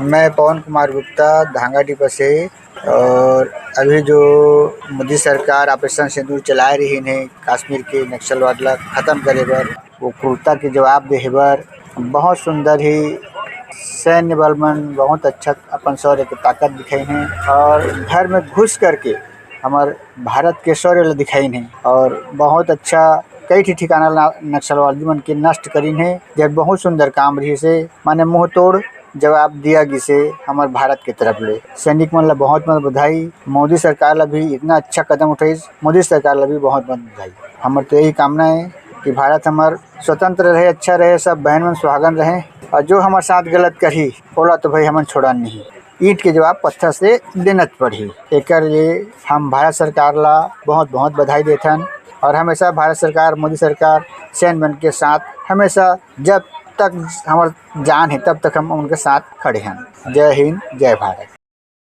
मैं पवन कुमार गुप्ता धांगा डिपो से। और अभी जो मोदी सरकार ऑपरेशन सिंदूर चला रही है कश्मीर के नक्सलवाद ला खत्म करे बर, वो क्रूरता के जवाब देहे बर बहुत सुंदर ही सैन्य बल मन बहुत अच्छा अपन शौर्य की ताकत दिखाई है और घर में घुस करके हमार भारत के शौर्य ला दिखाई है और बहुत अच्छा कई ठिकाना नक्सलवादी मन के नष्ट करीन है। जब बहुत सुंदर काम रही से माने मुंह तोड़ जवाब दिया गिसे हमारे भारत के तरफ ले सैनिक मन ला बहुत बहुत बधाई। मोदी सरकार ला भी इतना अच्छा कदम उठाई, मोदी सरकार ला भी बहुत बहुत बधाई। हमारे तो यही कामना है कि भारत हमार स्वतंत्र रहे, अच्छा रहे, सब बहन मन सुहागन रहे और जो हमारे साथ गलत करी ओला तो भाई हमन छोड़ा नहीं, ईंट के जवाब पत्थर से देना पड़ी। एक लिए हम भारत सरकार ला बहुत बहुत बधाई देथन और हमेशा भारत सरकार मोदी सरकार सैन्य बल के साथ हमेशा जब तक हमार जान है तब तक हम उनके साथ खड़े हैं। जय हिंद, जय भारत।